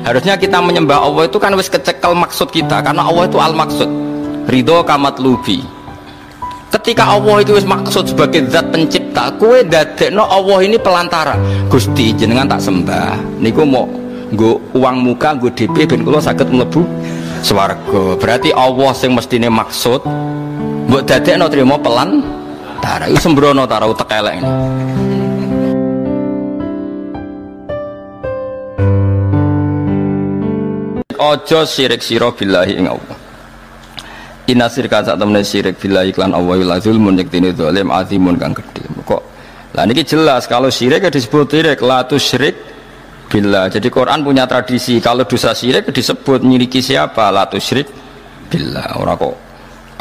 Harusnya kita menyembah Allah itu kan wis kecekel maksud kita, karena Allah itu al-maksud. Ridho kamatlubi. Ketika Allah itu wis maksud sebagai zat pencipta, kowe dadekno Allah ini pelantara. Gusti jenengan tak sembah. Niku mau nggo uang muka, nggo DP ben kula saged mlebu swarga. Berarti Allah sing mestine maksud mbok dadekno trimo pelantara. Iku sembrono ta ora utek elek ini. Ojo syirik sira billahi ing Allah. Inna syirka sak temene syirik billahi iklan Allah la zulmun yaktine zalim azimun kang gedhe. Kok lah niki jelas kalau syirik disebut syirik la tusyrik billah. Jadi Quran punya tradisi kalau dosa syirik disebut nyiriki siapa la tusyrik billah. Ora kok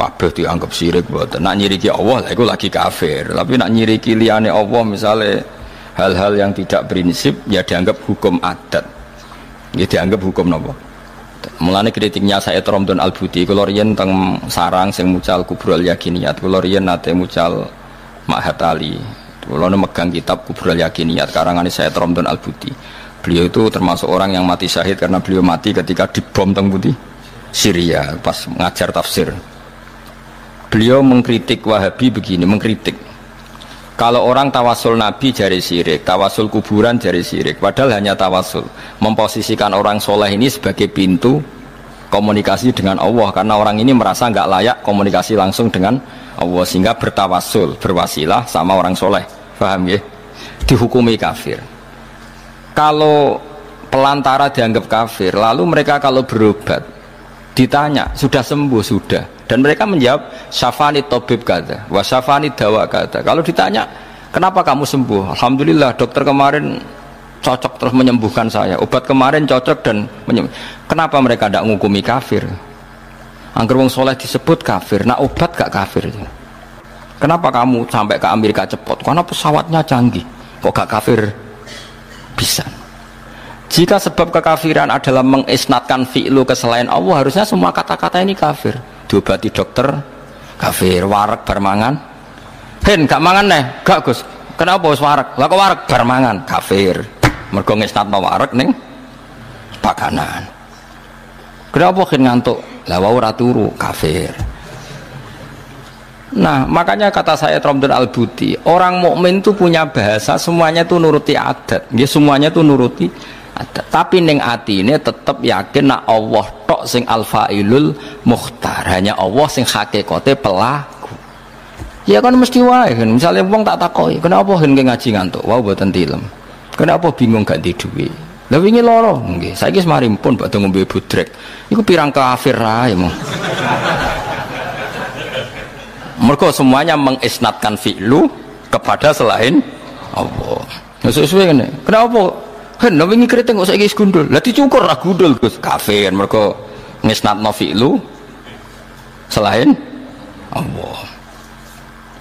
kabeh dianggap syirik mboten. Nak nyiriki Allah lah iku lagi kafir. Tapi nak nyiriki liyane Allah misale hal-hal yang tidak prinsip ya dianggap hukum adat. Ya dianggap hukum napa? Mulane kritiknya Said Romdon Al-Buti kula riyen teng sarang sing mucal Kubrul Yakiniyat, kula riyen nate mucal Ma'had Ali. Kula megang kitab Kubrul Yakiniyat karangane Said Romdon Al-Buti. Beliau itu termasuk orang yang mati syahid karena beliau mati ketika dibom teng Buti Syria pas ngajar tafsir. Beliau mengkritik Wahabi begini, mengkritik kalau orang tawasul Nabi jari syirik, tawasul kuburan jari syirik, padahal hanya tawasul. Memposisikan orang soleh ini sebagai pintu komunikasi dengan Allah, karena orang ini merasa nggak layak komunikasi langsung dengan Allah, sehingga bertawasul, berwasilah sama orang soleh. Paham ya? Dihukumi kafir. Kalau pelantara dianggap kafir, lalu mereka kalau berobat ditanya, sudah sembuh? Sudah. Dan mereka menjawab, syafani tobib kata, wa syafani dawa kata. Kalau ditanya, kenapa kamu sembuh? Alhamdulillah, dokter kemarin cocok terus menyembuhkan saya. Obat kemarin cocok dan menyembuh. Kenapa mereka tidak menghukumi kafir? Angger wong soleh disebut kafir, nah obat gak kafir. Kenapa kamu sampai ke Amerika cepat? Karena pesawatnya canggih. Kok gak kafir? Bisa. Jika sebab kekafiran adalah mengisnatkan fi'lu ke selain Allah, harusnya semua kata-kata ini kafir. Diobati dokter kafir, warak barmangan hen gak mangan neh gak Gus, kenapa wis warak lah kok warak barmangan kafir mergo ngesnatno warak ning pakanan. Kenapa hen ngantuk lah wau ora turu kafir. Nah makanya kata saya Romdon Al-Buti, orang mukmin itu punya bahasa semuanya itu nuruti adat, dia semuanya itu nuruti adat. Tapi ning atine tetap yakin nak Allah tok sing al-fa'ilul mukhtar, hanya Allah sing hakikate pelaku. Ya kan mesti wae kan, misalnya wong tak takoki, kenapa hen ngaji ngantuk? Wau mboten tilem. Kenapa bingung gak di duwe? Lah wingi lara, nggih. Saiki semari pun badhe ngombe budrek. Iku pirang kafir ae mong. Mergo semuanya mengisnatkan fi'lu kepada selain Allah. Sesuai ngene. Kenapa? Hen, wingi keriting kok saiki gundul. Lah dicukur ra gundul Gus. Kafir mergo ngisnatno fi'lu selain Allah.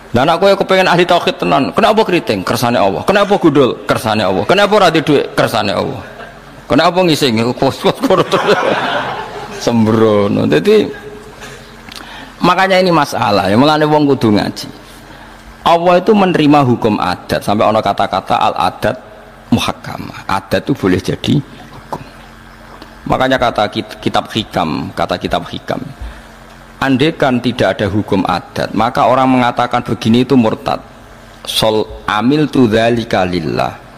Lah nek kowe kepengin ahli tauhid tenan, kenapa keriting? Kersane Allah. Kenapa gundul? Kersane Allah. Kenapa ora di dhuwit? Kersane Allah. Kenapa ngising? Sembrono. Jadi makanya ini masalah ya, mulane wong kudu ngaji. Allah itu menerima hukum adat, sampai ana kata-kata al-adat muhakkamah. Adat itu boleh jadi hukum. Makanya kata kitab hikam, andaikan tidak ada hukum adat, maka orang mengatakan begini itu murtad. Sol amil tu dzalika lillah.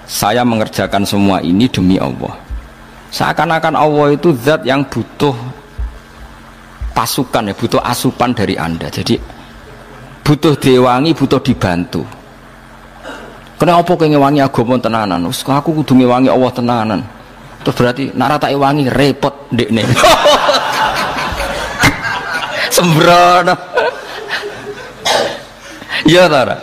Saya mengerjakan semua ini demi Allah. Seakan-akan Allah itu zat yang butuh pasukan ya, butuh asupan dari Anda. Jadi butuh diwangi, butuh dibantu. Kenapa kowe ngewangi agama tenanan? Wes aku kudu ngewangi Allah tenanan. Terus berarti nek ora tak wangi repot ndekne. Sembrono. Ya ta ora?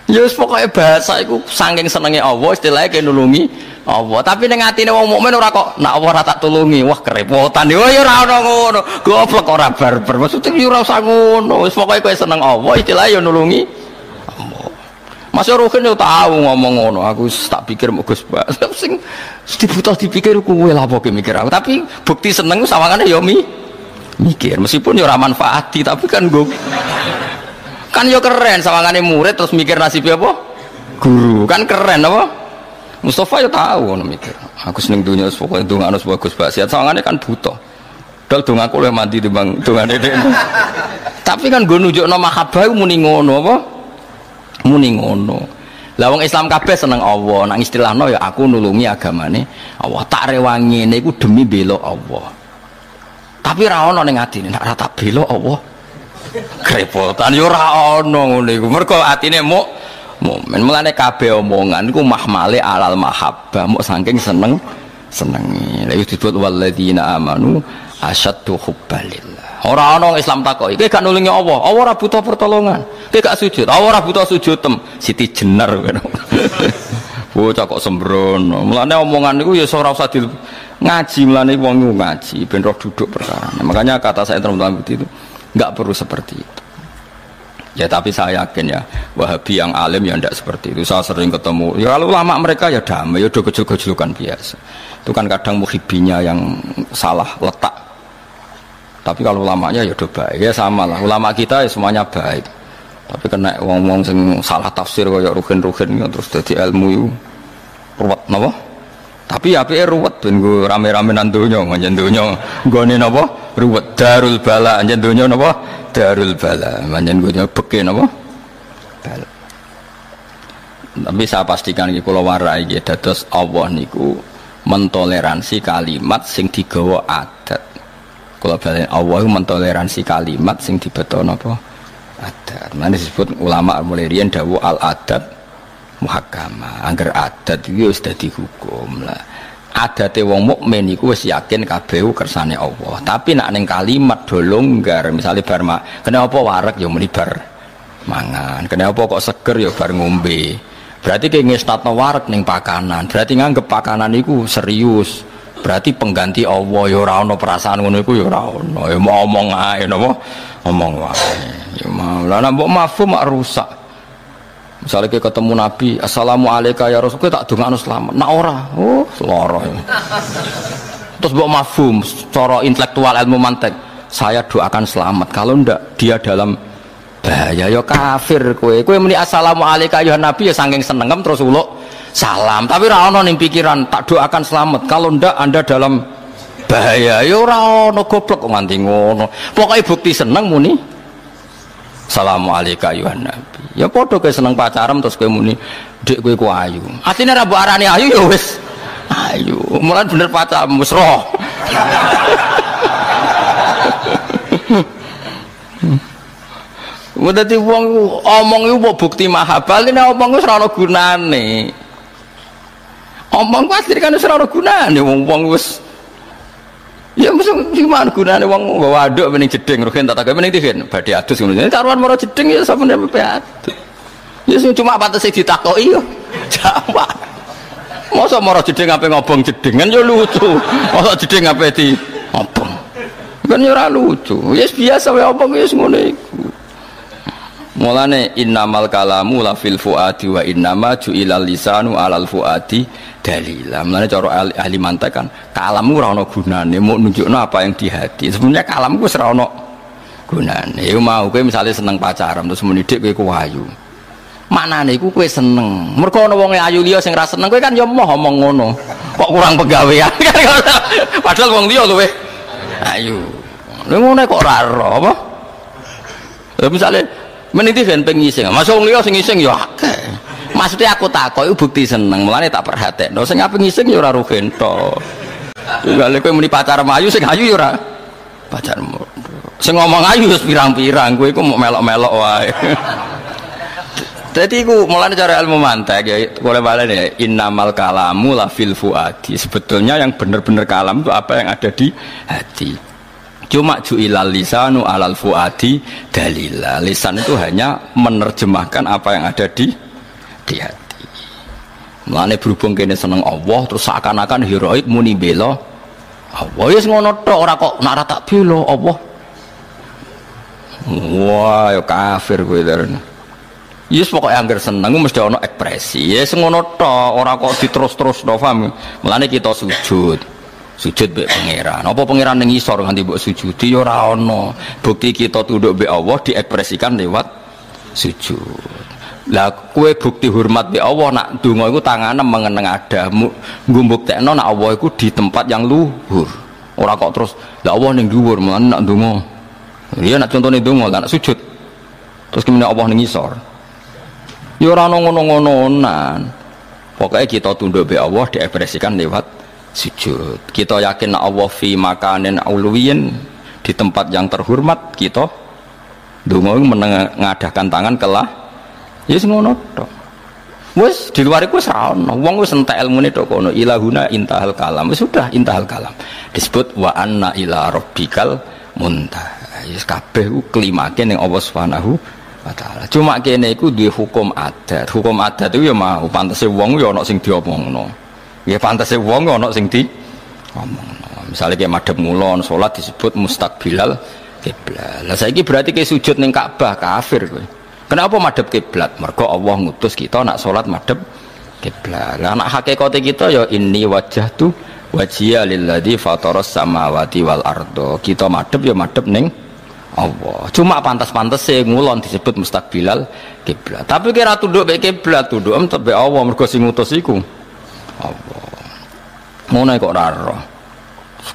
Ya wis pokoke bahasa iku saking senenge Allah istilahnya ke nulungi Allah. Tapi ning atine wong mukmin ora kok nek Allah ora tak tulungi, wah kerepotan. Ya ora ono ngono. Goblok ora barbar. Maksudnya ya ora usah ngono. Wis pokoke kowe seneng Allah istilahnya ya nulungi Allah. Mas Ruhin yo tahu ngomong ngono. Aku tak pikir mau Gus Pak. Sing dibutuh dipikir kowe lha apa mikir aku. Tapi bukti seneng sawangane ya mikir. Meskipun ya ora manfaati tapi kan gue kan yo keren sawangane murid terus mikir nasibnya apa? Guru. Kan keren apa? Mustafa ya tahu ngono mikir. Aku seneng dunya pokoke ndongakno bagus basiat. Sawangane kan buta. Dal dongaku luwih mandi timbang dongane dhewe. Tapi kan nggo nunjukno mahabbah muni ngono apa? Muni ngono. Lah wong Islam kabeh seneng Allah. Nang istilahno ya aku nulungi agamane Allah. Tak rewangi ngene iku demi bela Allah. Tapi ra ono ning atine nek ora tak bela Allah. Kerepotan yo ora ono ngono iku. Mergo atine mukmin. Mulane kabeh omongan iku mahmale alal mahabbah, mok saking senengi. Lha iku disebut walladzina amanu asyaddu hubbalillah. Ora ana Islam takoki, kowe gak nulungi Allah, Allah ora butuh pertolongan. Kowe gak sujud, Allah ora butuh sujud tem. Siti Jenar ngono. Bocah kok sembrono. Mulane omongan niku ya ora usah ngaji, mulane wong ngaji ben roh duduk perkara. Makanya kata saya teman-teman itu enggak perlu seperti itu. Ya tapi saya yakin ya Wahabi yang alim ya tidak seperti itu. Saya sering ketemu ya kalau ulama mereka ya damai, ya udah gejol-gejolukan biasa. Itu kan kadang muhibbinya yang salah letak. Tapi kalau ulamanya ya udah baik. Ya sama lah, ulama kita ya semuanya baik. Tapi kena wong-wong sing salah tafsir kayak ruhin-ruhin terus jadi ilmu itu ruwet napa? Tapi apike ruwet ben nggo rame-rame nang donya, njen donya nggone napa? Ruwet darul bala, njen donya napa? Darul bala. Njen donya beke napa? Bala. Tapi saya pastikan iki kula warai nggih dados Allah niku mentoleransi kalimat sing digawa adat. Kula balen Allah mentoleransi kalimat sing dibetono apa? Adat. Mane disebut ulama mulai riyen dawuh al adat muhakama, angger adat iki wis dadi hukum lah. Adate wong mukmin iku wis yakin kabeh kersane Allah. Tapi nek ning kalimat do longgar, misale bar kenapa wareg ya muni bar mangan, kenapa kok seger ya bar ngombe. Berarti ki ngestatno wareg ning pakanan, berarti nganggep pakanan iku serius. Berarti pengganti Allah ya ora ana perasaan ngono iku ya ora ana. Ya mau omong ae napa? Omong wae. Ya mau. Lah nek mbok mafhum mak rusak. Misalnya kita ketemu Nabi, Assalamualaikum ya Rasul, kita tak dongakno selamat. Nak ora, oh seloro. Terus mbok mafhum, cara intelektual ilmu mantek, saya doakan selamat. Kalau ndak dia dalam bahaya ya kafir kowe. Kowe muni Assalamualaikum ya Nabi ya saking senengem terus uluk salam. Tapi ora ono ning pikiran tak doakan selamat. Kalau ndak Anda dalam bahaya ya ora ono goblok kok nganti ngono. Pokoke bukti seneng muni Assalamualaikum ya Nabi. Ya padha kowe seneng pacaran terus kowe muni dik kowe ku ayu. Asline ra mbok arani ayu ya wis ayu. Mulane bener pacaran wis roh. Dadi wong omong iku mbok bukti mahabbah nek omong wis ora ana gunane. Omong pasti kan wis ora ana gunane wong wis ya mesti gimana gunane wong bawa aduk mending jeding rugen tak tak mending dihen badhe adus ngono. Karuan maro jeding ya sampeyan pepe adus. Ya sing cuma patese ditakoki yo. Jawab. Mosok maro jeding ape ngobong jedingan yo lucu. Mosok jeding ape di ngobong. Kan yo ora lucu. Ya biasa wae obong wis ngono iku. Mulane innamal kalamu la fil fuadi wa innama ju'ilal lisanu alal fuadi dalila. Mulane cara ahli mantek kan kalammu ora ana gunane, mau nunjukno apa yang di hati. Sebenarnya kalamku wis ora ana gunane. Ya mau kowe misale seneng pacaran terus muni dik kowe ayu. Maknane iku kowe seneng. Mergo ana wong ayu liya sing ra seneng kowe kan ya moh omong ngono. Kok kurang pegawean. Padahal wong liya luwih ayu. Lha ngono kok ora ero apa? Lha misale meniti kan pengising, masuk wong liya sing ngising ya akeh. Maksudnya aku takok iku bukti seneng, mulane tak perhatekno. Sing ape ngising ya ora rugen to. Lha kowe muni pacar ayu sing ayu ya ora pacarmu. Sing ngomong ayu wis pirang-pirang, kowe iku mau melok-melok wae. Dadi iku mulane cara ilmu mantek ya boleh balen ya innamal kalamu la fil fuadi. Sebetulnya yang benar-benar kalam itu apa yang ada di hati. Cuma ju'ilal lisanu alal fuadi dalila. Lisan itu hanya menerjemahkan apa yang ada di hati. Mulane berhubung kene seneng Allah terus seakan-akan heroik muni bela Allah. Wis ngono tok ora kok nak tak bela Allah. Wah, ya kafir kowe terus. Yes pokoke angger seneng mesti ana ekspresi. Yes ngono tok ora kok diterus-terus paham. Mulane kita sujud mbek pangeran. Apa pangeran ning isor nganti mbok sujudi ya ora ana. Bukti kita tunduk mbek Allah diekspresikan lewat sujud. Lah kue bukti hormat be Allah nak donga iku tangane mengeneng ada. Nggo mbuktekno nak Allah iku di tempat yang luhur. Ora kok terus lah Allah ning dhuwur men nak donga. Iya nak contone donga lah nak sujud. Terus kemene Allah ning ngisor. Ya ora ngono-ngononan. Pokoknya kita tunduk be Allah diekspresikan lewat sujud. Kita yakin nak Allah fi makanin auluwiyin di tempat yang terhormat, kita donga mengadakan tangan kelah. Ya wis ngono tok. Wis di luar iku wis ra ono. Wong wis entek ilmune tok kono. Ilahuna intahal kalam. Wis sudah intahal kalam. Disebut wa anna ila rabbikal muntaha. Wis kabeh ku klimake ning Allah Subhanahu wa taala. Cuma kene iku duwe hukum adat. Hukum adat itu ya mau pantese wong ya ana sing diomongno. Ya pantese wong ya ana sing diomongno. Misale kayak madhep ngulon salat disebut mustaqbilal kiblat. Lah saiki berarti ke sujud ning Ka'bah kafir kowe. Kenapa madhep kiblat? Mergo Allah ngutus kita nak salat madhep kiblat. Lah nak hakikate kita ya inni wajjahtu wajhiya lilladzi fataras samawati wal ardo. Kita madhep ya madhep ning Allah. Cuma pantas-pantese ngulon disebut mustaqbilal kiblat. Tapi kira tunduk mek kiblat, tunduk mek Allah mergo sing ngutus iku Allah. Ngono kok ora ero.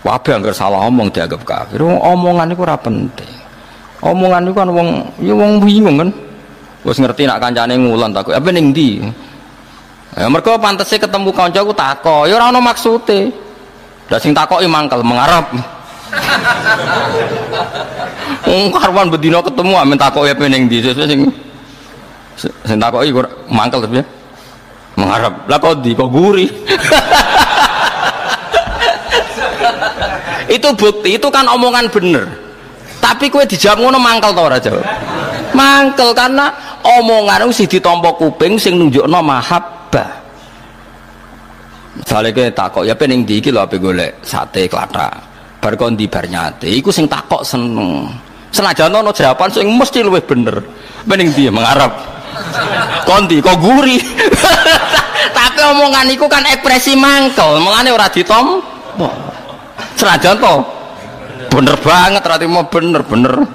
Kabeh anggere salah omong dianggap kafir. Omongan iku ora penting. Omongan iku kan wong ya wong bingung kan. Wis ngerti nak kancane ngulon takut apa ning ndi. Ya mergo pantese ketemu kanca ku takok, ya ora ono maksude. Lah sing takoki mangkel mengarep. Karwan bedino ketemu amen takoki apa ning ndi sing takoki mangkel tapi ya. Mengarep. Lah kok ndi kok guri. Itu bukti, itu kan omongan bener. Tapi kowe dijawab ngono mangkel ta ora jawab? Mangkel karena omongan sing ditampa kuping sing nunjukno mahabbah. Misale kowe takok ya pening ndi iki lho ape golek sate klathak. Bar kon ndi bar nyate iku sing takok seneng. Senajan ono jawaban sing mesti luwih bener. Pening ndi mengarep. Kon ndi kok guri. Tapi omongan iku kan ekspresi mangkel, mulane ora ditampa. Senajan to bener banget rati mau bener-bener.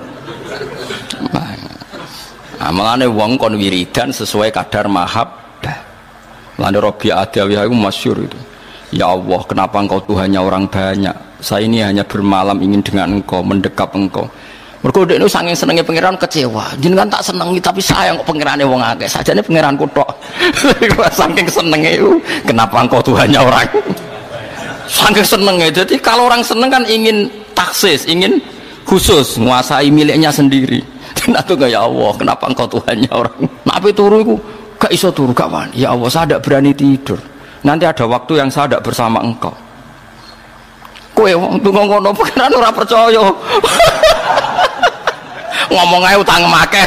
Amalane wong kon wiridan sesuai kadar mahabbah. Mulane Rabi Adawiyah itu masyhur itu. Ya Allah, kenapa engkau Tuhannya orang banyak? Saya ini hanya bermalam ingin dengan engkau, mendekap engkau. Mergo dekne saking senenge pangeran kecewa. Jenengan tak senengi tapi sayang kok pangerane wong akeh. Sajane pangeranku tok. Saking senenge itu, kenapa engkau Tuhannya orang? Saking senenge. Jadi kalau orang seneng kan ingin taksis, ingin khusus menguasai miliknya sendiri. Dan itu ya Allah, kenapa engkau Tuhannya orang? Nabi turu itu gak iso turu gak wani. Ya Allah, saya tidak berani tidur. Nanti ada waktu yang saya tidak bersama engkau. Kowe wong tunggu ngono pengen ora percaya. Ngomong ae utang make.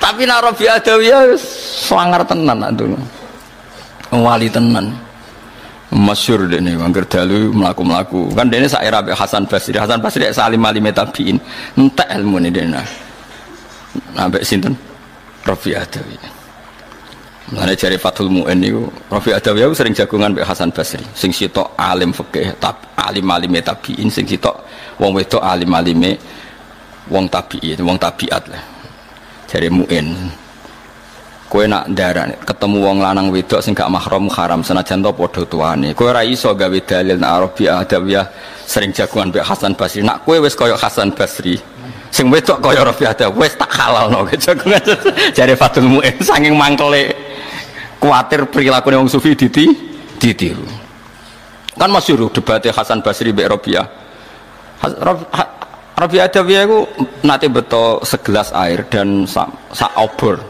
Tapi nek Rabi Adawiyah swanger tenan antuk. Wali tenan. Masyhur dene angger dalu mlaku-mlaku. Kan dene sak era Hasan Basri. Hasan Basri salim alime tabiin. Entek ilmune dene. Ambek sinten? Rabi Adawiyah. Mulane jare Fathul Mu'in niku Rabi Adawiyah sering jagungan mbek Hasan Basri. Sing sitok alim fikih, alim-alime tabiin, sing sitok wong wedok alim-alime wong tabiin, wong tabiat lah. Jare Mu'in. Kowe nak ndarani ketemu wong lanang wedok sing gak mahram haram senajan to padha tuane. Kowe ora iso gawe dalil nek Rabi Adawiyah sering jagungan mbek Hasan Basri. Nak kowe wis kaya Hasan Basri, sing wedok kaya Rabi Adawiyah wis tak halalno jagungan. Jare Fathul Mu'in saking mangkele kuatir perilaku wong sufi ditiru. Kan masyhur debate Hasan Basri mbek Rabi'ah. Rabi Adawiyah iku nate beto segelas air dan sak obor.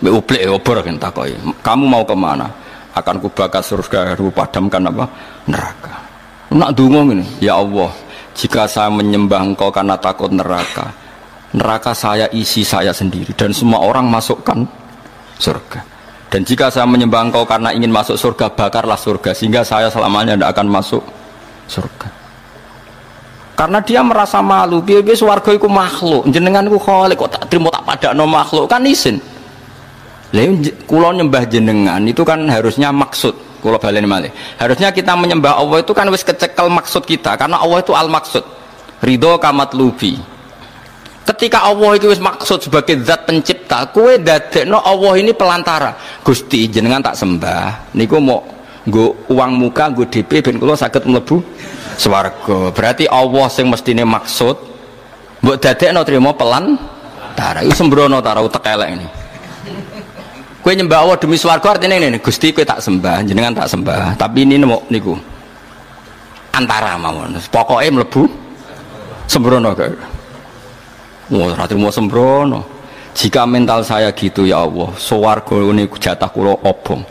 Mbek ublek obor kan takoki. Kamu mau kemana? Akan kubakar surga, padamkan apa? Neraka. Nak donga ngene, ya Allah, jika saya menyembah Engkau karena takut neraka, neraka saya isi saya sendiri dan semua orang masukkan surga. Dan jika saya menyembah Engkau karena ingin masuk surga, bakarlah surga sehingga saya selamanya tidak akan masuk surga. Karena dia merasa malu, piye-piye swarga iku makhluk, jenengan iku khalik kok tak trimo tak padakno makhluk kan isin. Lah kula nyembah jenengan itu kan harusnya maksud, kula baleni malih. Harusnya kita menyembah Allah itu kan wis kecekel maksud kita karena Allah itu al-maksud. Ridho kamatlubi. Ketika Allah itu wis maksud sebagai zat pencipta, kowe dadekno Allah ini pelantara. Gusti jenengan tak sembah. Niku mau nggo uang muka, nggo DP ben kula saged mlebu swarga. Berarti Allah sing mestine maksud mbok dadekno trimo pelantara. Iku sembrono ta ora utek elek ini. Kowe nyembah Allah demi swarga artine ngene, Gusti kowe tak sembah, jenengan tak sembah. Tapi ini mau niku antara mawon. Pokoke mlebu sembrono kae. Ora trimo sembrono. Jika mental saya gitu ya Allah, swarga niku jatah kula obong.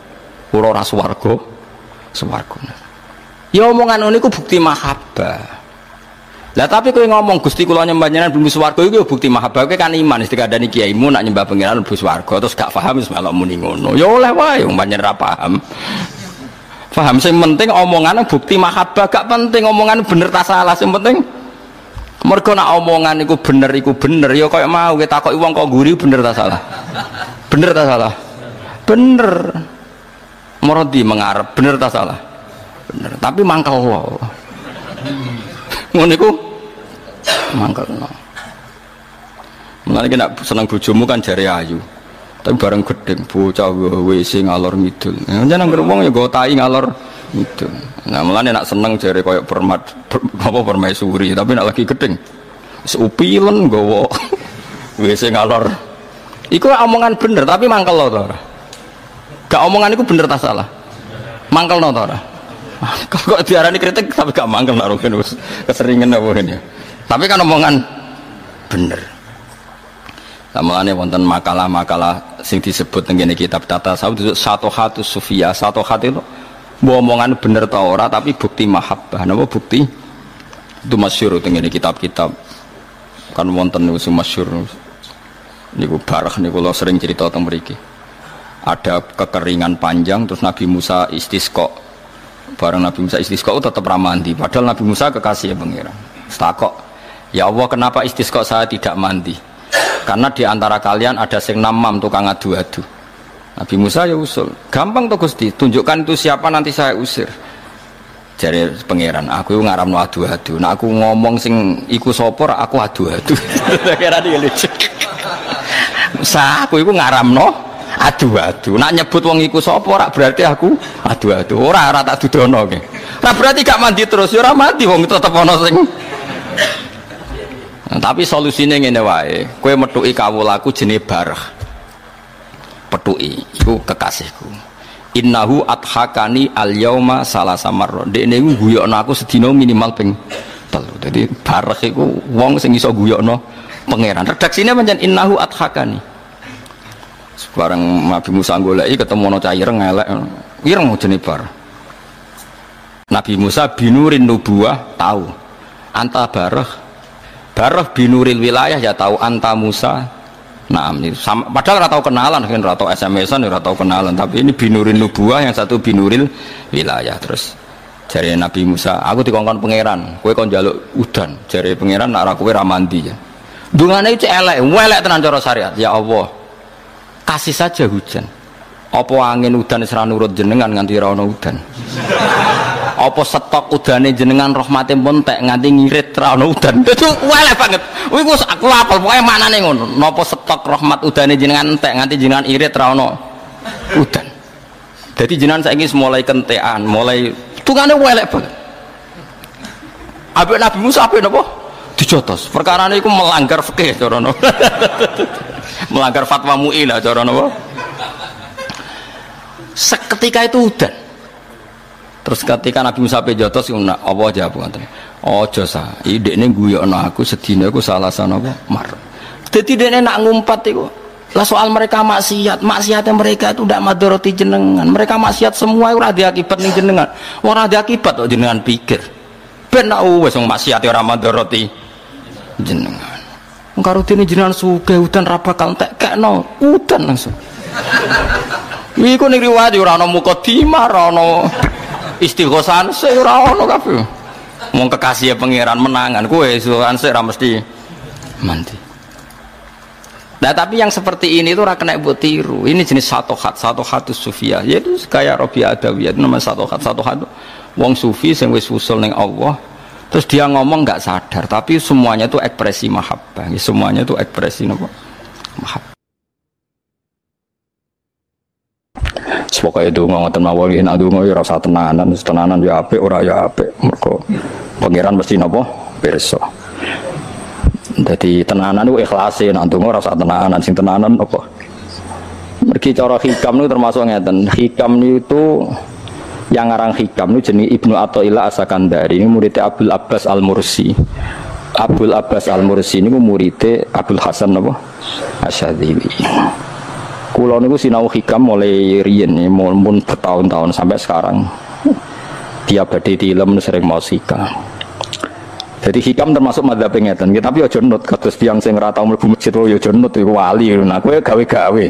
Kula ora swarga, swarga. Ya omongan niku bukti mahabbah. Lah tapi kowe ngomong Gusti kula nyembah jenengan bumi swarga iku bukti mahabbah kowe kan iman wis dikandani kiaimu nak nyembah pangeran bumi swarga terus gak paham wis melok muni ngono. Ya oleh wae wong panjenengan ra paham. Paham sing penting omongan bukti mahabbah gak penting omongan bener ta salah sing penting mergo nak omongan iku bener ya kaya mau kita takoki wong kok guri bener ta salah. Bener ta salah? Bener. Morodi mengarep bener ta salah? Bener. Tapi mangkel wae. Ngono iku mangkelno. Mulane nek seneng bojomu kan jare ayu. Tapi bareng gedeng bocah WC ngalor ngidul. Jeneng wong ya nggo tai ngalor ngidul. Nah, mulane nek seneng jare koyo permaisuri, tapi nek lagi gedeng wis upilen nggawa WC ngalor. Iku omongan bener tapi mangkel to ora? Gak omongan iku bener ta salah? Mangkelno to ora? Kok diarani kritik tapi gak mangkel nek wis keseringan apa ini. Tapi kan omongan bener. Mulane wonten makalah-makalah sing disebut teng kitab tata sawuh satu hatus sufia, satu hati itu omongan bener ta ora tapi bukti mahabbah. Napa bukti? Itu masyhur teng kitab-kitab. Kan wonten niku masyhur niku barah niku kula sering cerita teng mriki. Ada kekeringan panjang terus Nabi Musa istisqa. Bareng Nabi Musa istisqa tetap ramandi padahal Nabi Musa kekasih pangeran. Takok, "Ya Allah, kenapa istisqa saya tidak mandi?" Karena di antara kalian ada sing namam tukang adu-adu. Nabi Musa ya usul, gampang toh Gusti, tunjukkan itu siapa nanti saya usir. Jare pangeran, aku ngaramno adu-adu. Nah aku ngomong sing iku sapa aku adu-adu. Kira dia lucu. Musa aku iku ngaramno adu-adu. Nak nyebut wong iku sapa ora berarti aku adu-adu. Ora tak dudono ki. Ora berarti gak mandi terus ya ora mati wong tetep ana sing. Nah, tapi solusinya ngene wae, kowe metuki kawulaku jenenge barah. Petuki iku kekasihku. Innahu adhakani al-yauma salasa marra. Dekne iku guyokno aku sedina minimal ping 3. Dadi barah iku wong sing iso guyokno pangeran. Redaksine pancen innahu adhakani. Sebarang Nabi Musa goleki ketemu ana cah ireng elek. Ireng jenenge barah. Nabi Musa binurin nubuwah tahu. Anta barah binuril wilayah ya tahu anta Musa. Nah, ini sama, padahal ora tahu kenalan, kan ora tahu SMS-an, ora tahu kenalan, tapi ini binurin nubuwah, yang satu binuril wilayah. Terus jare Nabi Musa, aku dikongkon pangeran, kowe kon njaluk udan. Jare pangeran nek ora kowe ra mandi ya. Dungane iki elek, welek tenan cara syariat. Ya Allah, kasih saja hujan. Apa angin udan wis ra nurut jenengan nganti ra ono udan. Apa stok udane jenengan rahmate montek nganti ngirit ra ono udan. Itu welek banget. Iku aku apal pokoke maknane ngono. Napa stok rahmat udane jenengan entek nganti jenengan irit ra ono udan. Jadi jenengan saiki mulai kentekan, mulai tungane welek banget. Ambek Nabi Musa ape napa? Dijotos. Perkarane iku melanggar fikih cara napa. Melanggar fatwa MUI lah cara napa. Seketika itu udan. Terus ketika Nabi Musa pejotos nak apa jawab ngoten. Aja sa, idekne guyokno aku sedina iku salah sanapa mar. Dadi dekne nak ngumpat iku. Lah soal mereka maksiatnya mereka itu ndak madharati jenengan. Mereka maksiat semua ora ada akibat ning jenengan. Ora ada akibat kok jenengan pikir. Ben nak wis wong maksiate ora madharati jenengan. Karo dene jenengan sugih udan ra bakal entek kekno udan langsung. Iku ning riwayat ora ana mukadimah, ora ana istighosan sik ora ono kabeh. Wong kekasih pangeran menangan kowe istighosan sik ora mesti mandi. Nah tapi yang seperti ini itu ora kena mbok tiru. Ini jenis satu hatus sufia. Yaitu kayak Rabi Adawiyah itu namanya satu hat. Wong sufi sing wis usul ning Allah Terus dia ngomong nggak sadar, tapi semuanya itu ekspresi mahabbah, semuanya itu ekspresi apa? Mahabbah. Pokoknya itu ngoten mawon yen ndonga ya rasa tenanan ya apik ora ya apik. Mergo pangeran mesti napa? Pirsa. Dadi tenanan ku ikhlase nek ndonga rasa tenanan sing tenanan apa? Mergi cara hikam niku termasuk ngeten. Hikam niku yang ngarang hikam niku jenenge Ibnu Athaillah As-Sakandari, ini muridnya Abdul Abbas Al-Mursi. Abdul Abbas Al-Mursi niku muridnya Abdul Hasan napa? Asyadzili. Kulo niku sinau hikam mulai riyen mun bertahun-tahun sampai sekarang. Dia badhe tilem sering mau hikam. Jadi hikam termasuk madzhab ngeten. Tapi aja nut kados tiyang sing ora tau mlebu masjid yo aja nut iku wali. Nah kowe gawe-gawe.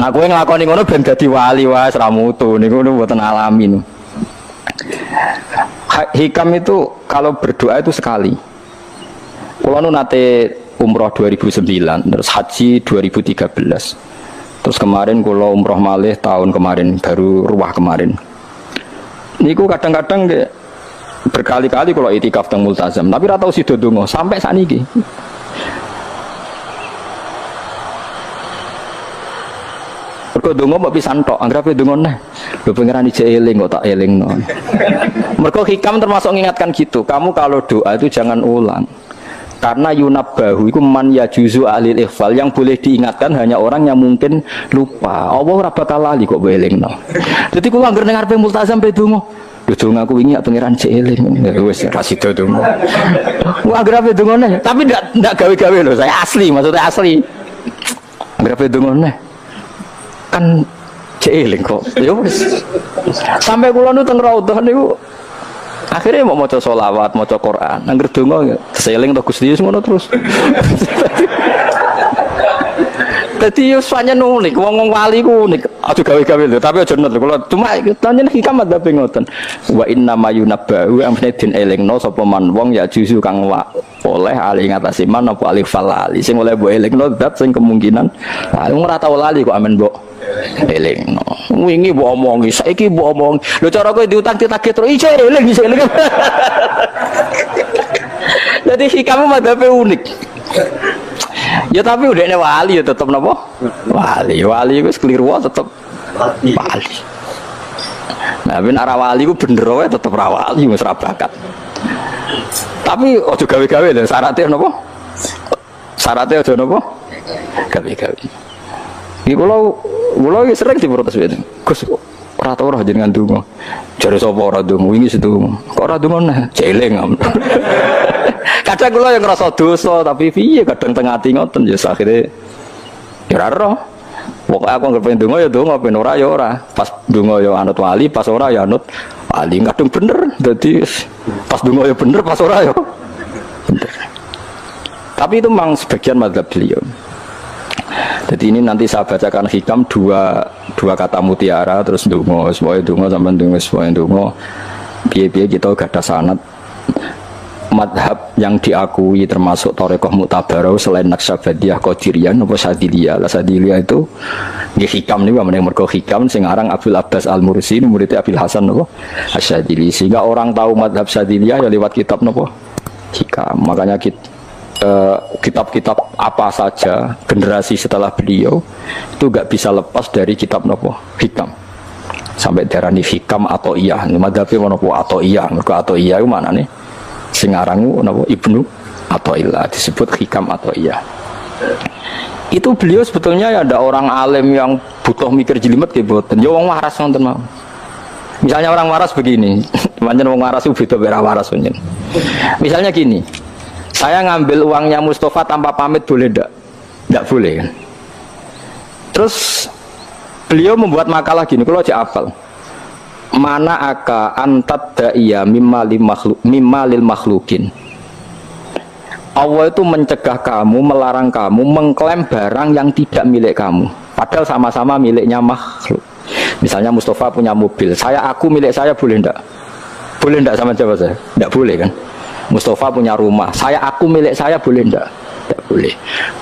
Nah kowe nglakoni ngono ben dadi wali wae ora mutu niku mboten alamin. Hikam itu kalau berdoa itu sekali. Kulo nu nate umroh 2009 terus haji 2013. Terus kemarin kalau umroh malih tahun kemarin baru ruwah kemarin. Niku kadang-kadang berkali-kali kalau itikaf teng multazam, tapi ora tau sida donga sampai sakniki. Mergo donga mbok pisan tok, anggere donga neh. Lho pengiran ijek eling kok tak elingno. Mergo hikam termasuk mengingatkan gitu. Kamu kalau doa itu jangan ulang. Karena yunabbahu itu man yajuzu alil ikhfal, yang boleh diingatkan hanya orang yang mungkin lupa. Allah ora bakal lali kok belingno. Dadi kula anggere ning arepe multazam pe donga. Lho donga aku wingi pangeran cek eling. Wis ra sida donga. Wah anggere pe dongane, tapi ndak gawe-gawe lho, saya asli, maksudnya asli. Anggere pe dongane. Kan cek eling kok. Ya wis. Sampai kula nu teng raudhah niku akhirnya mau maca sholawat, maca Quran, angger donga seling to Gusti Yesus ngono terus. Dadi yo pancen unik, wong wali ku unik. Aja gawe-gawe lho, tapi aja nut kula cuma tanjen hikam madzhab ngoten. Wa inna mayunabbahu amne din elingno sapa man wong ya juzu kang oleh ali ngatasi man apa alif falali. Sing oleh mbok elingno zat sing kemungkinan wong ora tau lali kok amen mbok elingno. Wingi mbok omongi, saiki mbok omong. Lho cara kowe diutang ditagih terus iso eling. Jadi hikam madzhab unik. Ya tapi udah ini wali ya tetap napa? Wali itu keliru tetap wali. Nah, ben arah wali itu bener wae tetap wali wis ra bakat. Tapi ojo gawe-gawe lho syaratnya napa? Syaratnya ojo napa? Gawe-gawe. Iki kula sering diprotes weten. Gus ora tau ora jenengan donga. Jare sapa ora donga wingi setu. Kok ora donga nah jeleng. Kadang kula yang ngerasa dosa tapi piye kadang tengah ati ngoten ya akhire ya ora roh. Pokoke aku anggere pengen donga ya donga, ben ora ya ora. Pas donga ya anut wali, pas ora ya anut wali. Kadang bener. Dadi pas donga ya bener, pas ora ya bener. Tapi itu memang sebagian mazhab beliau. Jadi ini nanti saya bacakan hikam dua kata mutiara terus donga, semuanya donga sampean donga, semuanya donga. Piye-piye kita gak ada sanad madhab yang diakui termasuk Thariqah Mu'tabarah selain Naqsyabandiyah Qadiriyah apa Sadiliyah. Lah Sadiliyah itu nggih hikam niku meneh mergo hikam sing aran Abdul Abbas Al-Mursi muridnya Abil Hasan napa Asy-Syadzili. Sehingga orang tahu madhab Sadiliyah ya lewat kitab napa hikam. Makanya kitab-kitab apa saja generasi setelah beliau itu gak bisa lepas dari kitab napa hikam. Sampai darani hikam atau iya madhabe napa atau iya mergo atau iya iku maknane sing aranku napa Ibnu Athaillah disebut hikam atau iya. Itu beliau sebetulnya ya ada orang alim yang butuh mikir jelimet nggih mboten. Ya wong waras wonten mawon. Misalnya orang waras begini, pancen wong waras itu beda beda waras pancen. Misalnya gini, saya ngambil uangnya Mustafa tanpa pamit boleh ndak? Ndak boleh kan? Terus beliau membuat makalah gini, kalau aja apal. Mana aka antat da'iyya mimma lil makhlukin. Allah itu mencegah kamu, melarang kamu mengklaim barang yang tidak milik kamu padahal sama-sama miliknya makhluk. Misalnya Mustafa punya mobil, aku milik saya boleh ndak? Boleh ndak sama jawab saya? Ndak boleh kan? Mustafa punya rumah, aku milik saya boleh ndak? Tidak boleh.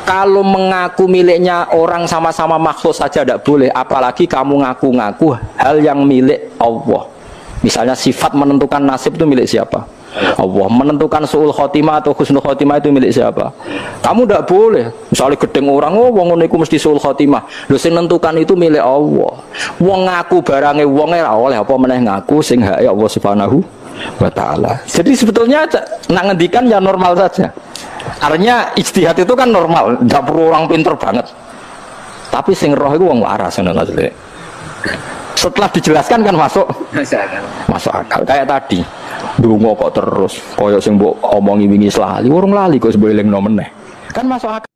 Kalau mengaku miliknya orang sama-sama makhluk saja tidak boleh, apalagi kamu ngaku-ngaku hal yang milik Allah. Misalnya sifat menentukan nasib itu milik siapa? Allah. Menentukan suul khotimah atau husnul khotimah itu milik siapa? Kamu tidak boleh. Misalnya gedeng orang, oh wong ngono iku mesti suul khotimah. Lho sing nentukan itu milik Allah. Wong ngaku barange wonge ora oleh apa meneh ngaku sing hake Allah Subhanahu wa taala. Jadi sebetulnya nak ngendikan ya normal saja. Artinya ijtihad itu kan normal, tidak perlu orang pinter banget. Tapi sing roh itu wong waras ngono lho. Setelah dijelaskan kan masuk akal. Kayak tadi ndonga kok terus kaya sing mbok omongi wingi lali urung lali kok seboleh meneh kan masuk akal.